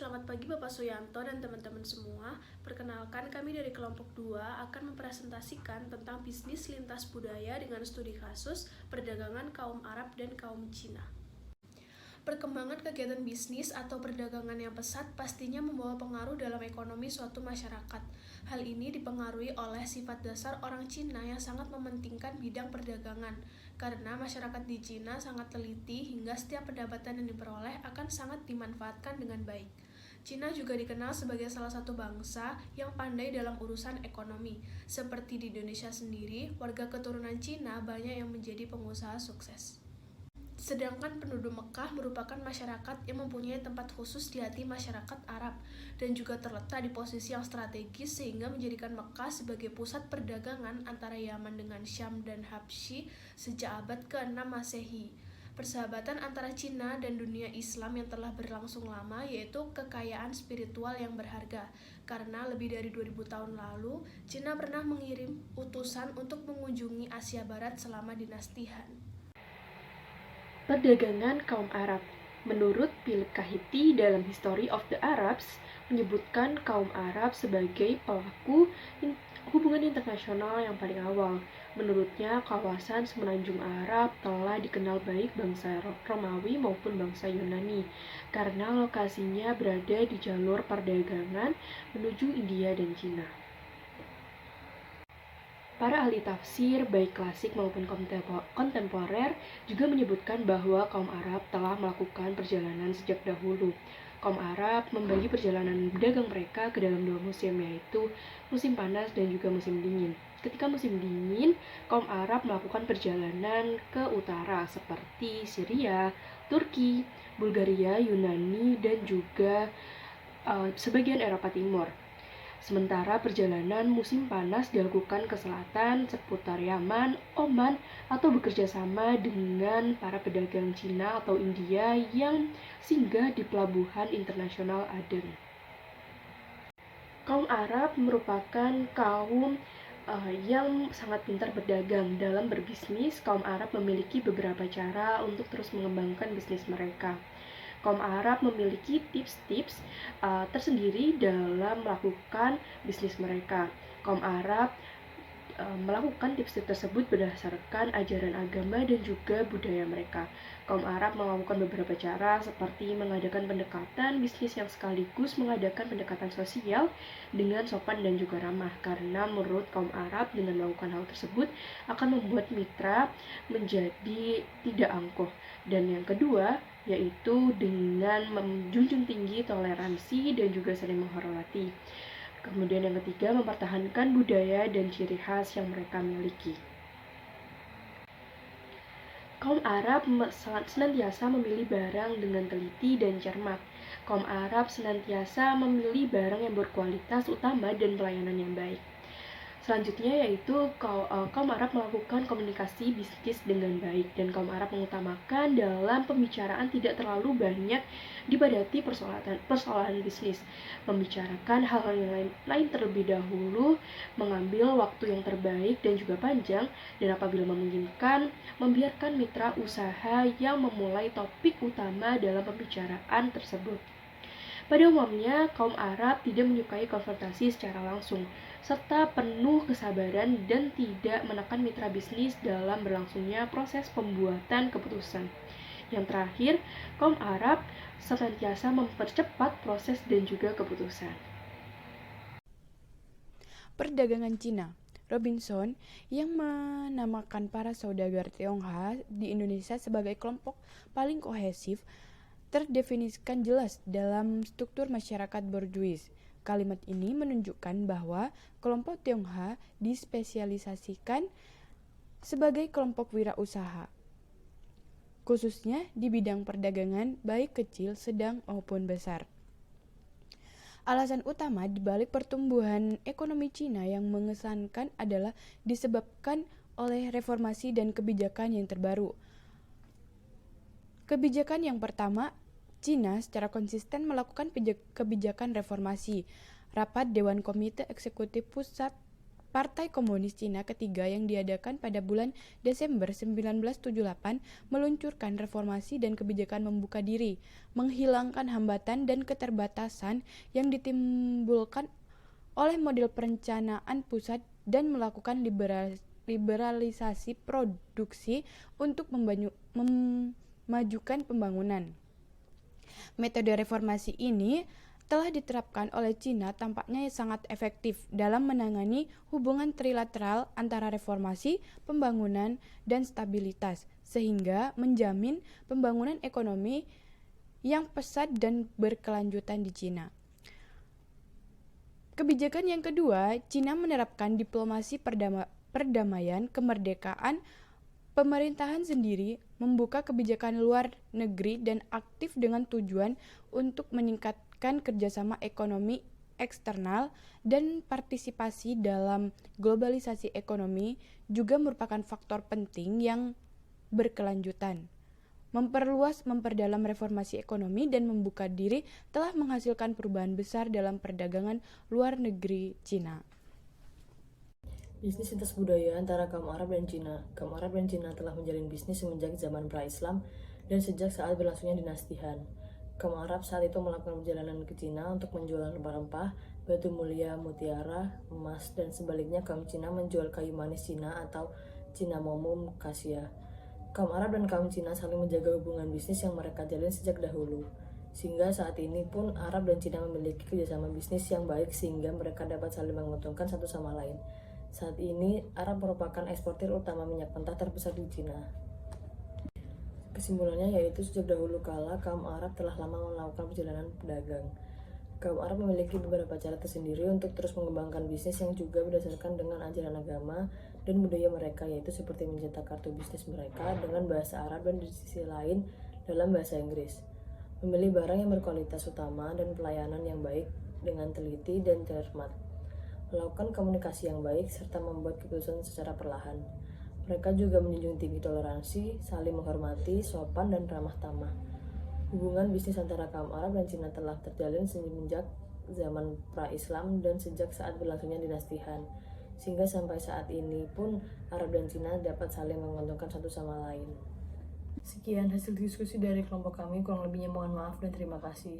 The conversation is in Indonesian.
Selamat pagi Bapak Suyanto dan teman-teman semua. Perkenalkan, kami dari kelompok 2 akan mempresentasikan tentang bisnis lintas budaya dengan studi kasus perdagangan kaum Arab dan kaum Cina. Perkembangan kegiatan bisnis atau perdagangan yang pesat pastinya membawa pengaruh dalam ekonomi suatu masyarakat. Hal ini dipengaruhi oleh sifat dasar orang Cina yang sangat mementingkan bidang perdagangan, karena masyarakat di Cina sangat teliti hingga setiap pendapatan yang diperoleh akan sangat dimanfaatkan dengan baik. Cina juga dikenal sebagai salah satu bangsa yang pandai dalam urusan ekonomi. Seperti di Indonesia sendiri, warga keturunan Cina banyak yang menjadi pengusaha sukses. Sedangkan penduduk Mekah merupakan masyarakat yang mempunyai tempat khusus di hati masyarakat Arab dan juga terletak di posisi yang strategis sehingga menjadikan Mekah sebagai pusat perdagangan antara Yaman dengan Syam dan Habsyi sejak abad ke-6 Masehi. Persahabatan antara Cina dan dunia Islam yang telah berlangsung lama yaitu kekayaan spiritual yang berharga. Karena lebih dari 2000 tahun lalu, Cina pernah mengirim utusan untuk mengunjungi Asia Barat selama dinasti Han. Perdagangan kaum Arab. Menurut Philip Kahiti dalam History of the Arabs, menyebutkan kaum Arab sebagai pelaku hubungan internasional yang paling awal. Menurutnya, kawasan semenanjung Arab telah dikenal baik bangsa Romawi maupun bangsa Yunani, karena lokasinya berada di jalur perdagangan menuju India dan Cina. Para ahli tafsir, baik klasik maupun kontemporer, juga menyebutkan bahwa kaum Arab telah melakukan perjalanan sejak dahulu. Kaum Arab membagi perjalanan dagang mereka ke dalam dua musim, yaitu musim panas dan juga musim dingin. Ketika musim dingin, kaum Arab melakukan perjalanan ke utara seperti Syria, Turki, Bulgaria, Yunani, dan juga sebagian Eropa Timur. Sementara perjalanan musim panas dilakukan ke selatan seputar Yaman, Oman, atau bekerja sama dengan para pedagang Cina atau India yang singgah di pelabuhan internasional Aden. Kaum Arab merupakan kaum yang sangat pintar berdagang. Dalam berbisnis, kaum Arab memiliki beberapa cara untuk terus mengembangkan bisnis mereka. Kaum Arab memiliki tips-tips tersendiri dalam melakukan bisnis mereka. Kaum Arab melakukan tips-tips tersebut berdasarkan ajaran agama dan juga budaya mereka. Kaum Arab melakukan beberapa cara seperti mengadakan pendekatan bisnis yang sekaligus mengadakan pendekatan sosial dengan sopan dan juga ramah, karena menurut kaum Arab dengan melakukan hal tersebut akan membuat mitra menjadi tidak angkuh. Dan yang kedua yaitu dengan menjunjung tinggi toleransi dan juga saling menghormati. Kemudian yang ketiga, mempertahankan budaya dan ciri khas yang mereka miliki. Kaum Arab senantiasa memilih barang dengan teliti dan cermat. Kaum Arab senantiasa memilih barang yang berkualitas utama dan pelayanan yang baik. Selanjutnya yaitu kaum Arab melakukan komunikasi bisnis dengan baik, dan kaum Arab mengutamakan dalam pembicaraan tidak terlalu banyak dipadati persoalan bisnis, membicarakan hal-hal yang lain terlebih dahulu, mengambil waktu yang terbaik dan juga panjang, dan apabila memungkinkan membiarkan mitra usaha yang memulai topik utama dalam pembicaraan tersebut. Pada umumnya, kaum Arab tidak menyukai konfrontasi secara langsung, serta penuh kesabaran dan tidak menekan mitra bisnis dalam berlangsungnya proses pembuatan keputusan. Yang terakhir, kaum Arab senantiasa mempercepat proses dan juga keputusan. Perdagangan Cina. Robinson yang menamakan para saudagar Tionghoa di Indonesia sebagai kelompok paling kohesif terdefinisikan jelas dalam struktur masyarakat borjuis. Kalimat ini menunjukkan bahwa kelompok Tionghoa dispesialisasikan sebagai kelompok wirausaha, khususnya di bidang perdagangan baik kecil, sedang maupun besar. Alasan utama dibalik pertumbuhan ekonomi Cina yang mengesankan adalah disebabkan oleh reformasi dan kebijakan yang terbaru. Kebijakan yang pertama, Cina secara konsisten melakukan kebijakan reformasi. Rapat Dewan Komite Eksekutif Pusat Partai Komunis Cina ketiga yang diadakan pada bulan Desember 1978 meluncurkan reformasi dan kebijakan membuka diri, menghilangkan hambatan dan keterbatasan yang ditimbulkan oleh model perencanaan pusat dan melakukan liberalisasi produksi untuk memajukan pembangunan. Metode reformasi ini telah diterapkan oleh Cina tampaknya sangat efektif dalam menangani hubungan trilateral antara reformasi, pembangunan, dan stabilitas, sehingga menjamin pembangunan ekonomi yang pesat dan berkelanjutan di Cina. Kebijakan yang kedua, Cina menerapkan diplomasi perdamaian, kemerdekaan, pemerintahan sendiri, membuka kebijakan luar negeri dan aktif dengan tujuan untuk meningkatkan kerjasama ekonomi eksternal dan partisipasi dalam globalisasi ekonomi juga merupakan faktor penting yang berkelanjutan. Memperdalam reformasi ekonomi dan membuka diri telah menghasilkan perubahan besar dalam perdagangan luar negeri Cina. Bisnis lintas budaya antara kaum Arab dan Cina. Kaum Arab dan Cina telah menjalin bisnis semenjak zaman pra-Islam dan sejak saat berlangsungnya dinasti Han. Kaum Arab saat itu melakukan perjalanan ke Cina untuk menjual rempah-rempah, batu mulia, mutiara, emas, dan sebaliknya kaum Cina menjual kayu manis Cina atau cinnamomum cassia. Kaum Arab dan kaum Cina saling menjaga hubungan bisnis yang mereka jalin sejak dahulu. Sehingga saat ini pun Arab dan Cina memiliki kerjasama bisnis yang baik sehingga mereka dapat saling menguntungkan satu sama lain. Saat ini, Arab merupakan eksportir utama minyak mentah terbesar di Cina. Kesimpulannya yaitu sejak dahulu kala, kaum Arab telah lama melakukan perjalanan pedagang. Kaum Arab memiliki beberapa cara tersendiri untuk terus mengembangkan bisnis yang juga berdasarkan dengan ajaran agama dan budaya mereka, yaitu seperti mencetak kartu bisnis mereka dengan bahasa Arab dan di sisi lain dalam bahasa Inggris. Memilih barang yang berkualitas utama dan pelayanan yang baik dengan teliti dan cermat. Melakukan komunikasi yang baik, serta membuat keputusan secara perlahan. Mereka juga menjunjung tinggi toleransi, saling menghormati, sopan, dan ramah tamah. Hubungan bisnis antara kaum Arab dan Cina telah terjalin semenjak zaman pra-Islam dan sejak saat berlangsungnya dinasti Han. Sehingga sampai saat ini pun Arab dan Cina dapat saling menguntungkan satu sama lain. Sekian hasil diskusi dari kelompok kami, kurang lebihnya mohon maaf dan terima kasih.